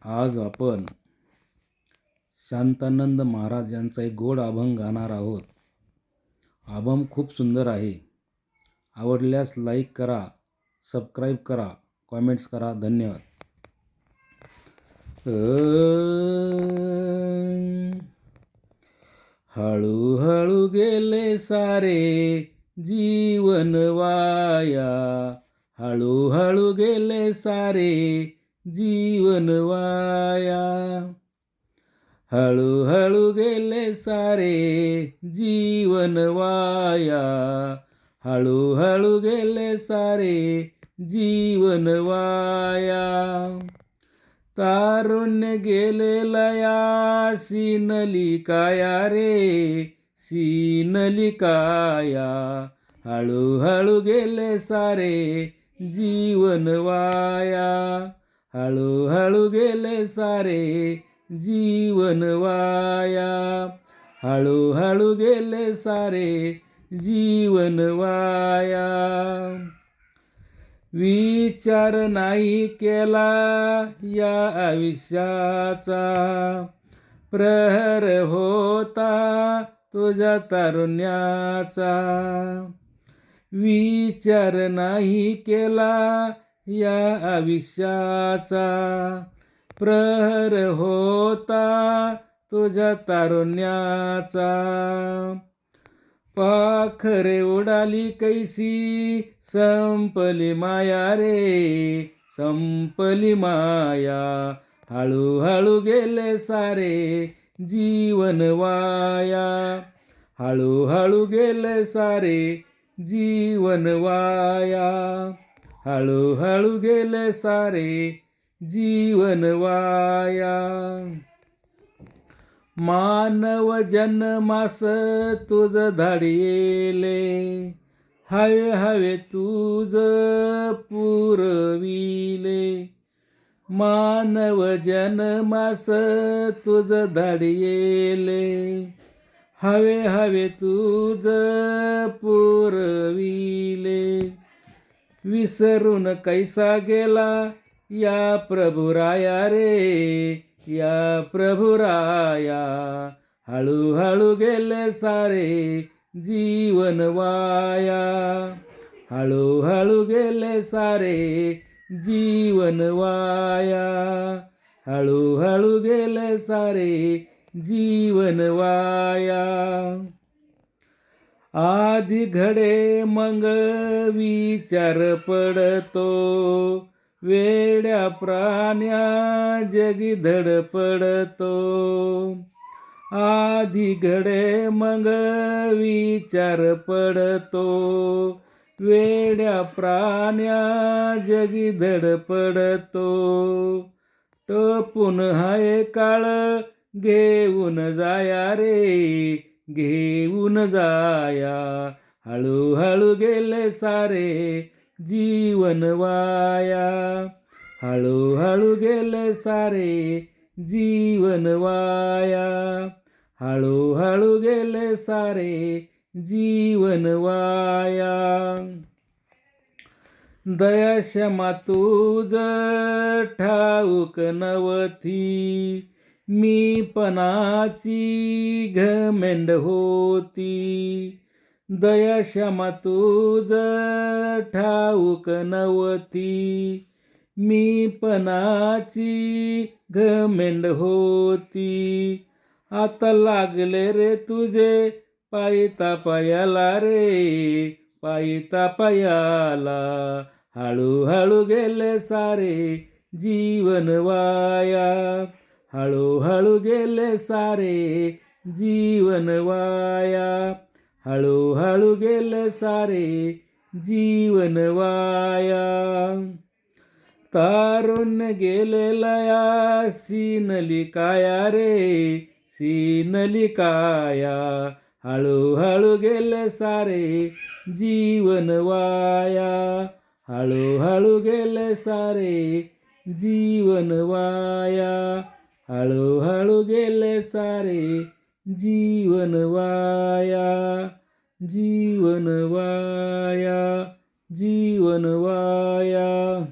आज आपण शांतानंद महाराज यांचा एक गोड अभंग गाणार आहोत. अभंग खूप सुंदर आहे. आवडल्यास लाईक करा, सबस्क्राईब करा, कॉमेंट्स करा. धन्यवाद. हळूहळू गेले सारे जीवन वाया, हळूहळू गेले सारे जीवन वाया, हळूहळू गेले सारे जीवन वाया, हळूहळू गेले सारे जीवन वाया. तारुण्य गेले लया सीनली काया रे, सीनली काया, हळूहळू गेले सारे जीवन वाया, हळूहळू गेले सारे जीवन वाया, हळूहळू गेले सारे जीवन वाया. विचार नाही केला या आयुष्याचा, प्रहर होता तुझ्या तारुण्याचा. विचार नाही केला या आयुष्याचा, प्रहर होता तुझ्या तारुण्याचा. पाखरे उडाली कैसी संपली माया रे, संपली माया, हळूहळू गेले सारे जीवन वाया, हळूहळू गेले सारे जीवन वाया, हळूहळू गेले सारे जीवन वाया. मानव जन्मास तुझ धाडिले, हवे हवे तुझ पुरविले. मानव जन्मास तुझ धाडिले, हवे हवे तुझ पुरविले. विसरून कैसा गेला या प्रभुराया रे, या प्रभुराया, हळूहळू गेले सारे जीवन वाया, हळूहळू गेले सारे जीवन वाया, हळूहळू गेले सारे जीवन वाया. आधी घडे मग विचार पडतो, वेड्या प्राण्या जगी धडपडतो. आधी घडे मग विचार पडतो, वेड्या प्राण्या जगी धडपडतो. टपून हाय काळ घेऊन जाया रे, घेऊन जाया, हळूहळू गेले सारे जीवन वाया, हळूहळू गेले सारे जीवन वाया, हळूहळू गेले सारे जीवन वाया. दया क्षमा तुझ ठाऊक नवथी, मी पणाची घमेंड होती. दया क्षमा तुझ ठाऊक नवथी, मी पणाची घमेंड होती. आता लागले रे तुझे पायता पायाला रे, पायता पायाला, हळूहळू गेले सारे जीवन वाया, हळूहळू गेले सारे जीवन वाया, हळूहळू गेले सारे जीवन वाया. तारुण्य गेले लया सीनली काया रे, सीनली काया, हळूहळू गेले सारे जीवन वाया, हळूहळू गेले सारे जीवन वाया, हळूहळू गेले सारे जीवन वाया, जीवन वाया, जीवन वाया.